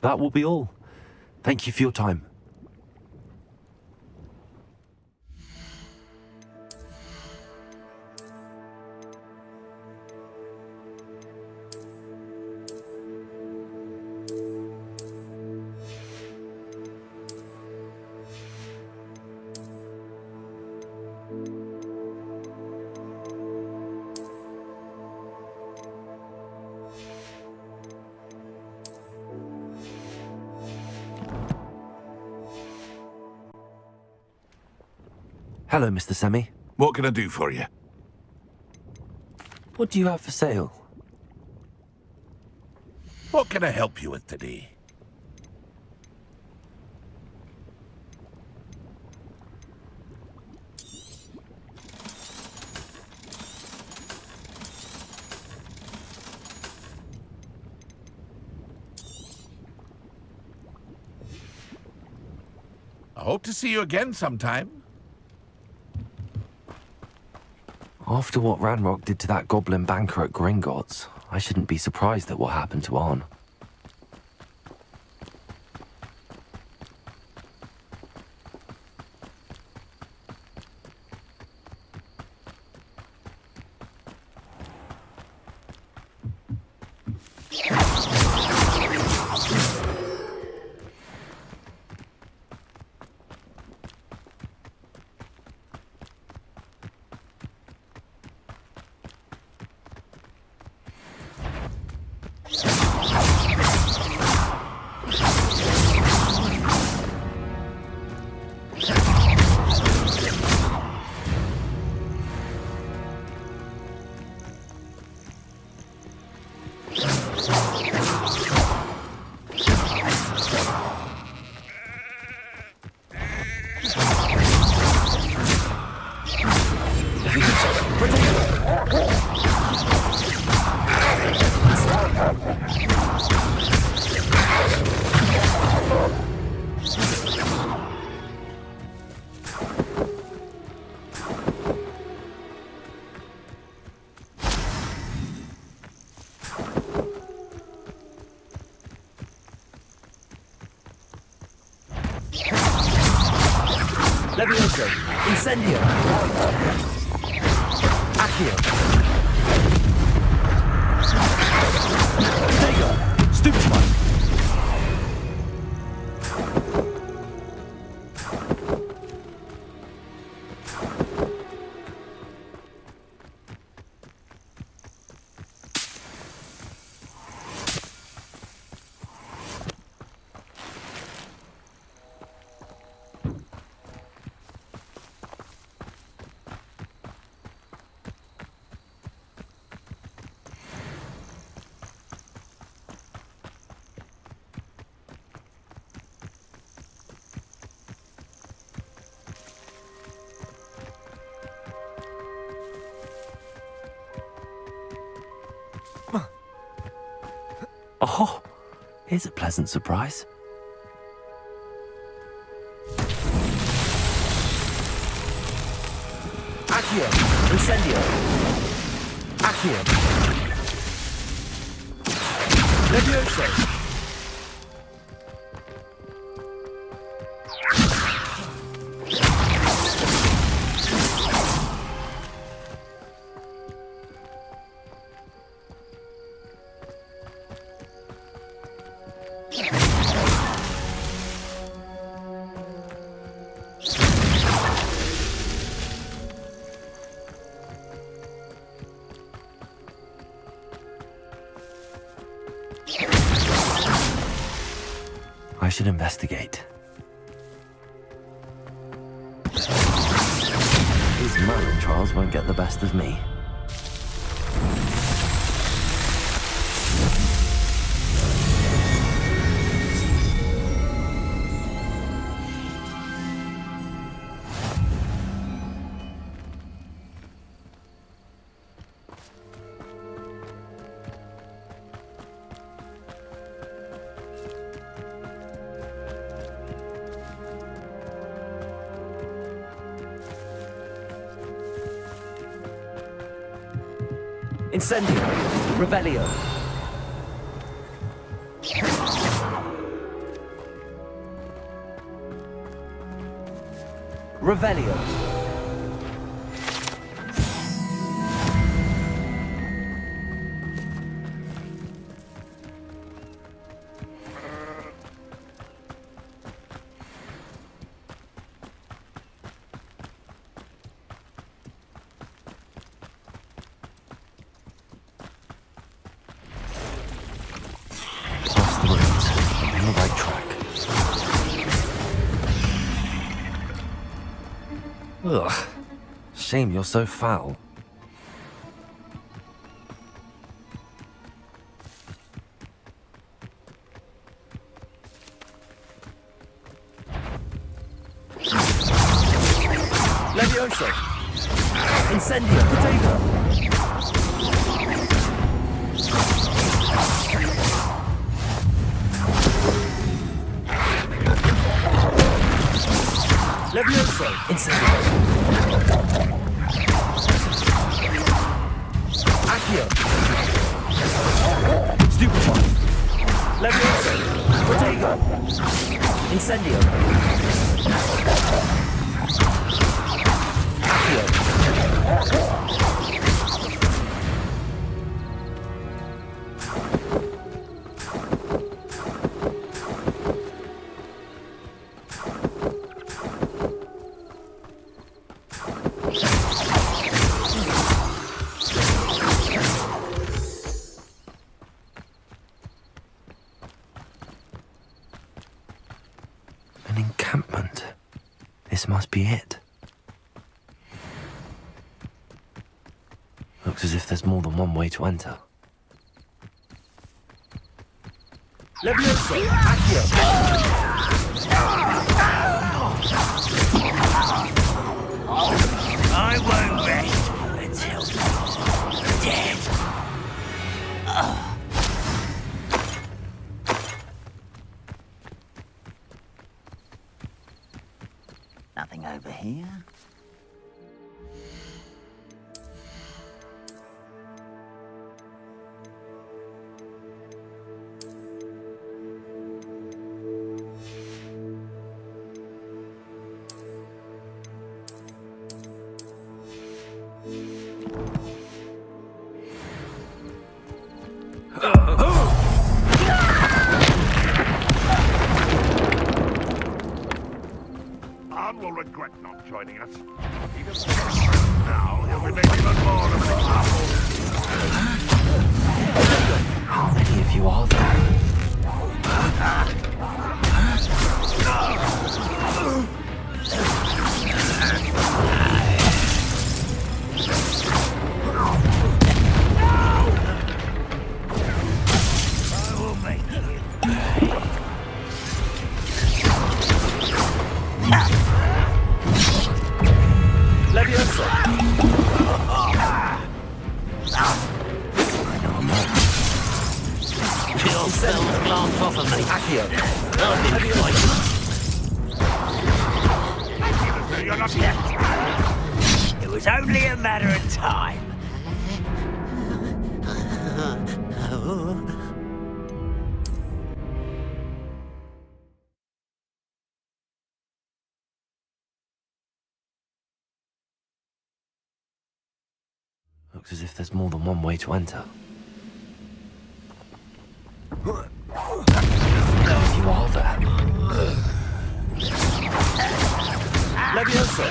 That will be all. Thank you for your time. Hello, Mr. Semi. What can I do for you? What do you have for sale? What can I help you with today? I hope to see you again sometime. After what Ranrock did to that goblin banker at Gringotts, I shouldn't be surprised at what happened to Arn. Levioso, Incendio, Accio, Dagger, Stupefy. Oh, here's a pleasant surprise. Accio, Incendio, Accio, Levioso. I should investigate. These Merlin trials won't get the best of me. Incendio, Revelio. Revelio. Past the ruins. I'm on the right track. Ugh. Shame you're so foul. Levioso. Incendio. Potato. Levioso. Incendio. Accio. Stupefy. Levioso. Potato. Incendio. Accio. An encampment. This must be it. Looks as if there's more than one way to enter. Levioso. Accio. I won't rest until you're dead. Nothing over here. Arn will regret not joining us. He doesn't now, he'll be making even more of an example. How many of you are there? I will make you pay. Levioso. Your spells glance off of me. Accio. I've been fighting. You're not yet. It was only a matter of time. Looks as if there's more than one way to enter. How many of you are there? Levioso.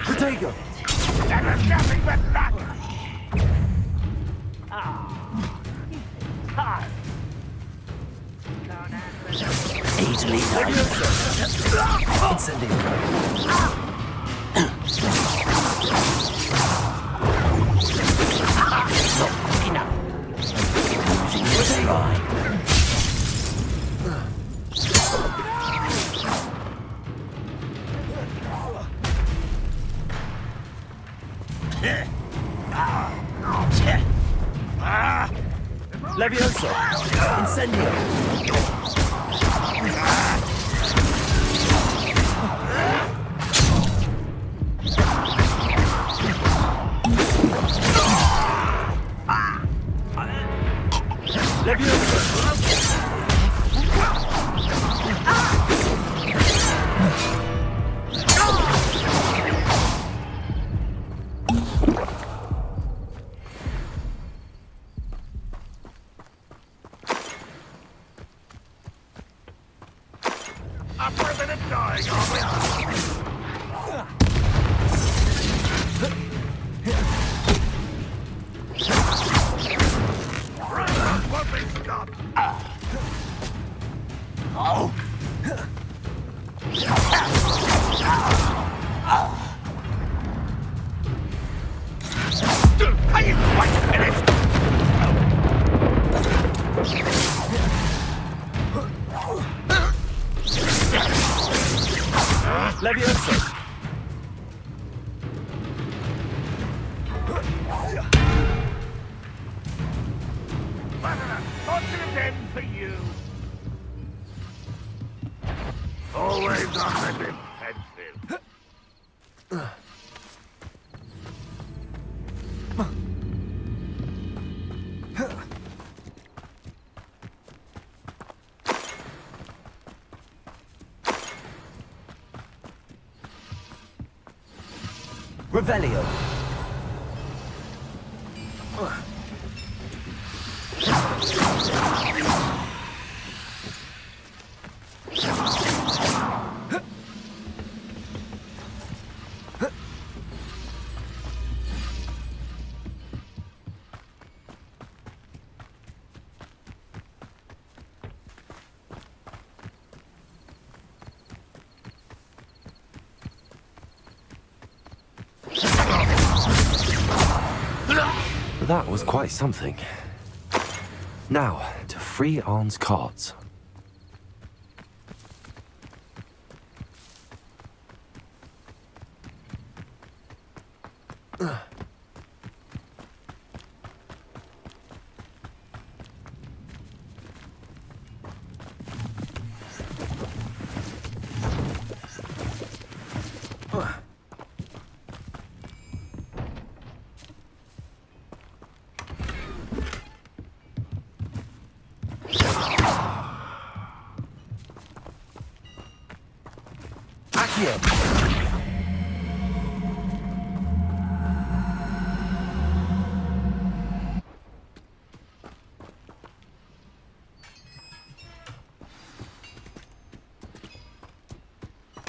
Potato. That is nothing but luck. Easily done. Incendio. Not quick enough. Losing your stride. Levioso. Incendio. Levioso. den for you. Always on the defensive. Revelio. That was quite something. Now, to free Arn's carts.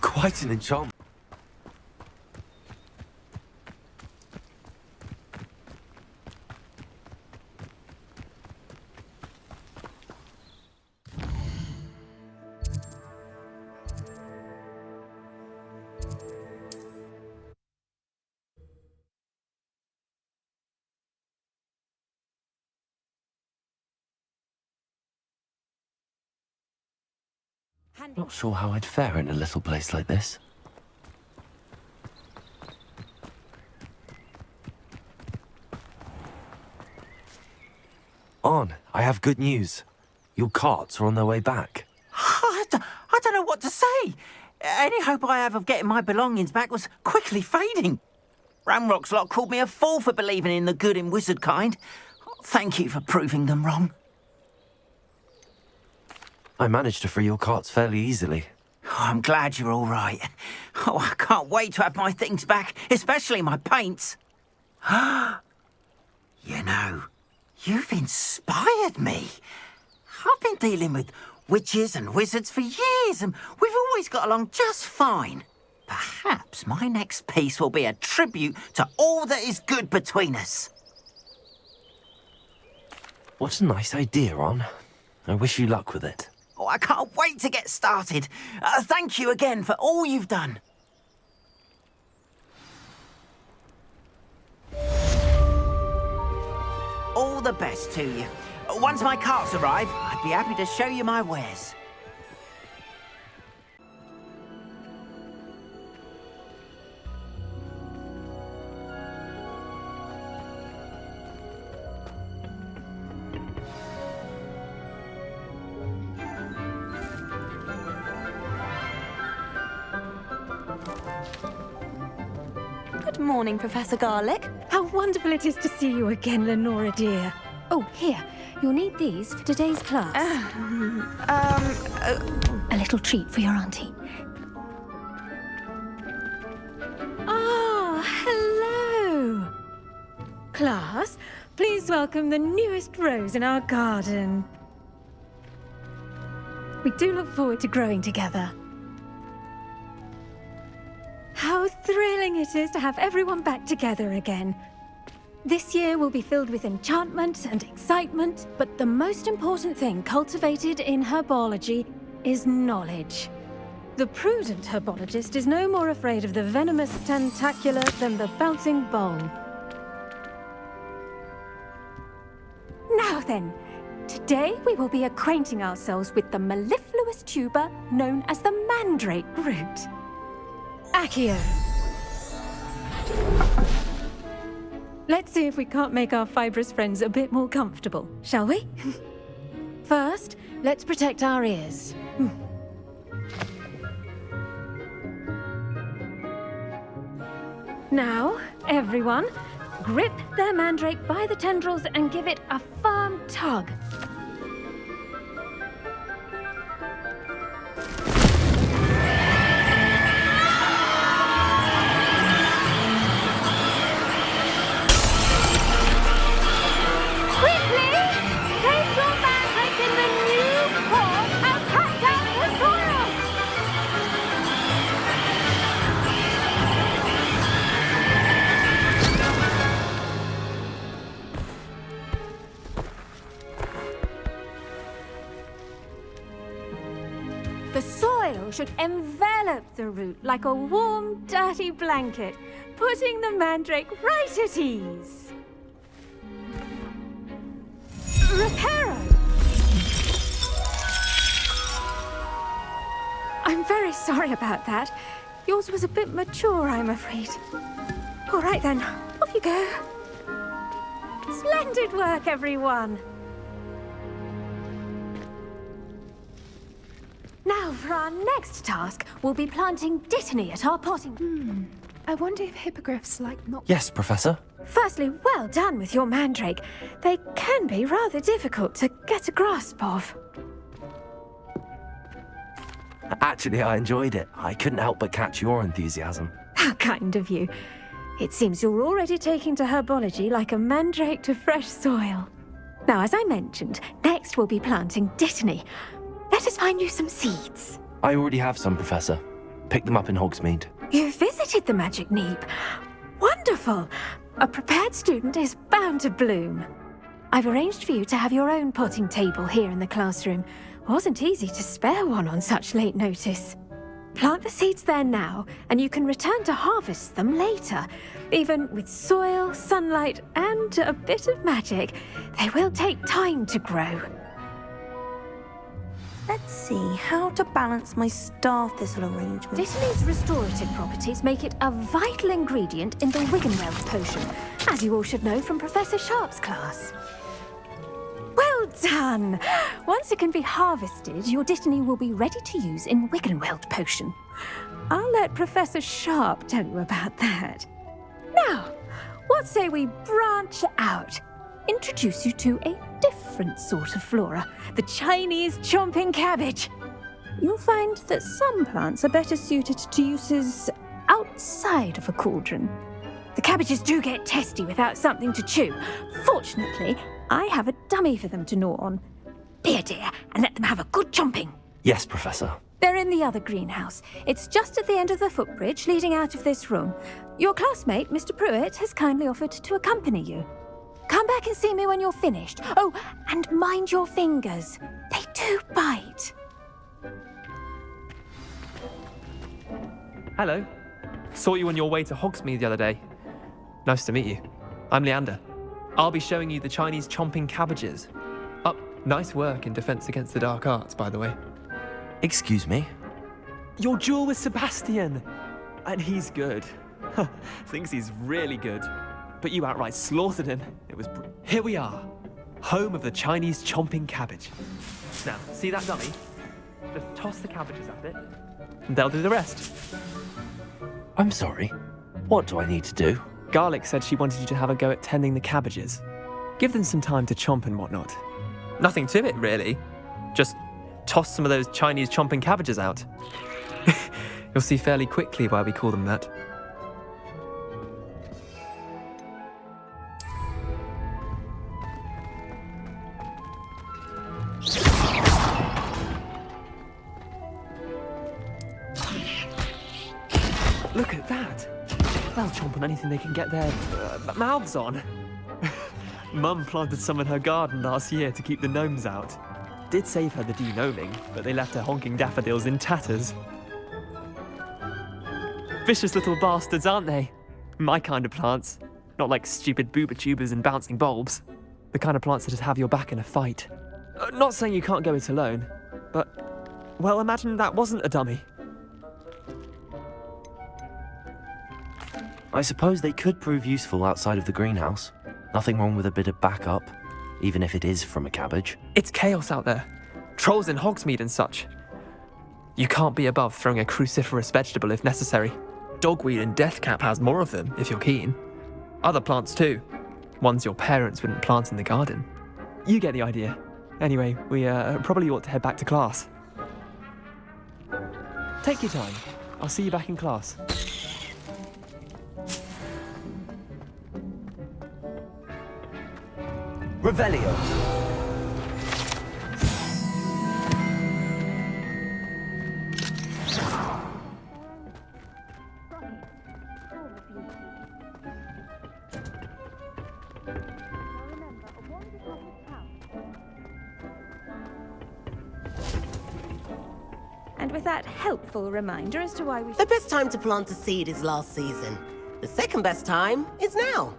Quite an enchantment. Not sure how I'd fare in a little place like this. Arn, I have good news. Your carts are on their way back. I don't know what to say. Any hope I have of getting my belongings back was quickly fading. Ramrock's lot called me a fool for believing in the good in wizard kind. Thank you for proving them wrong. I managed to free your carts fairly easily. Oh, I'm glad you're all right. Oh, I can't wait to have my things back, especially my paints. You know, you've inspired me. I've been dealing with witches and wizards for years, and we've always got along just fine. Perhaps my next piece will be a tribute to all that is good between us. What a nice idea, Arn. I wish you luck with it. Oh, I can't wait to get started. Thank you again for all you've done. All the best to you. Once my carts arrive, I'd be happy to show you my wares. Good morning, Professor Garlick. How wonderful it is to see you again, Lenora dear. Oh, here. You'll need these for today's class. A little treat for your auntie. Ah, hello. Class, please welcome the newest rose in our garden. We do look forward to growing together. How thrilling it is to have everyone back together again. This year will be filled with enchantment and excitement, but the most important thing cultivated in herbology is knowledge. The prudent herbologist is no more afraid of the venomous tentacula than the bouncing bowl. Now then, today we will be acquainting ourselves with the mellifluous tuber known as the mandrake root. Accio. Let's see if we can't make our fibrous friends a bit more comfortable, shall we? First, let's protect our ears. Now, everyone, grip their mandrake by the tendrils and give it a firm tug. Quickly! Place your mandrake in the new pot and cut down the soil! The soil should envelop the root like a warm, dirty blanket, putting the mandrake right at ease. Reparo! I'm very sorry about that. Yours was a bit mature, I'm afraid. All right then, off you go. Splendid work, everyone. Now, for our next task, we'll be planting dittany at our potting. I wonder if hippogriffs like not. Yes, Professor. Firstly, well done with your mandrake. They can be rather difficult to get a grasp of. Actually, I enjoyed it. I couldn't help but catch your enthusiasm. How kind of you. It seems you're already taking to herbology like a mandrake to fresh soil. Now, as I mentioned, next we'll be planting dittany. Let us find you some seeds. I already have some, Professor. Picked them up in Hogsmeade. You visited the Magic Neep. Wonderful. A prepared student is bound to bloom. I've arranged for you to have your own potting table here in the classroom. Wasn't easy to spare one on such late notice. Plant the seeds there now, and you can return to harvest them later. Even with soil, sunlight, and a bit of magic, they will take time to grow. Let's see how to balance my star thistle arrangement. Dittany's restorative properties make it a vital ingredient in the Wiggenweld potion, as you all should know from Professor Sharp's class. Well done! Once it can be harvested, your dittany will be ready to use in Wiggenweld potion. I'll let Professor Sharp tell you about that. Now, what say we branch out? Introduce you to a different sort of flora, the Chinese chomping cabbage. You'll find that some plants are better suited to uses outside of a cauldron. The cabbages do get testy without something to chew. Fortunately, I have a dummy for them to gnaw on. Be a dear and let them have a good chomping. Yes, Professor. They're in the other greenhouse. It's just at the end of the footbridge leading out of this room. Your classmate, Mr. Pruitt, has kindly offered to accompany you. Come back and see me when you're finished. Oh, and mind your fingers. They do bite. Hello. Saw you on your way to Hogsmeade the other day. Nice to meet you. I'm Leander. I'll be showing you the Chinese chomping cabbages. Nice work in Defense Against the Dark Arts, by the way. Excuse me? Your duel with Sebastian! And he's good. Thinks he's really good. But you outright slaughtered him. Here we are. Home of the Chinese chomping cabbage. Now, see that dummy? Just toss the cabbages at it, and they'll do the rest. I'm sorry. What do I need to do? Garlic said she wanted you to have a go at tending the cabbages. Give them some time to chomp and whatnot. Nothing to it, really. Just toss some of those Chinese chomping cabbages out. You'll see fairly quickly why we call them that. Look at that! They'll chomp on anything they can get their mouths on. Mum planted some in her garden last year to keep the gnomes out. Did save her the de-gnoming, but they left her honking daffodils in tatters. Vicious little bastards, aren't they? My kind of plants. Not like stupid booba tubers and bouncing bulbs. The kind of plants that just have your back in a fight. Not saying you can't go it alone, but, well, imagine that wasn't a dummy. I suppose they could prove useful outside of the greenhouse. Nothing wrong with a bit of backup. even if it is from a cabbage. It's chaos out there. Trolls in Hogsmeade and such. You can't be above throwing a cruciferous vegetable if necessary. Dogweed and deathcap has more of them, if you're keen. Other plants too. Ones your parents wouldn't plant in the garden. You get the idea. Anyway, we probably ought to head back to class. Take your time. I'll see you back in class. Revelio. And with that helpful reminder as to why we The best time to plant a seed is last season. The second best time is now.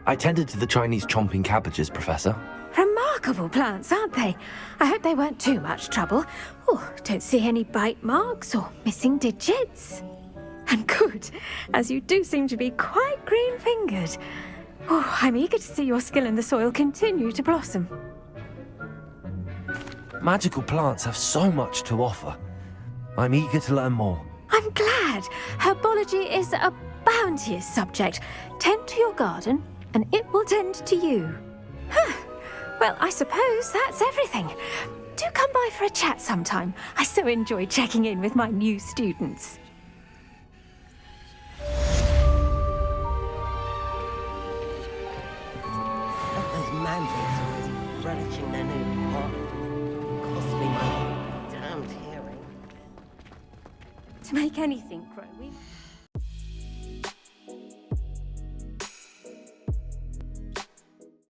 I tended to the Chinese chomping cabbages, Professor. Remarkable plants, aren't they? I hope they weren't too much trouble. Oh, don't see any bite marks or missing digits. And good, as you do seem to be quite green-fingered. Oh, I'm eager to see your skill in the soil continue to blossom. Magical plants have so much to offer. I'm eager to learn more. I'm glad. Herbology is a bounteous subject. Tend to your garden, and it will tend to you. Well, I suppose that's everything. Do come by for a chat sometime. I so enjoy checking in with my new students. Those mandrakes are already relishing their new pot. Cost me my damned hearing. To make anything grow, we...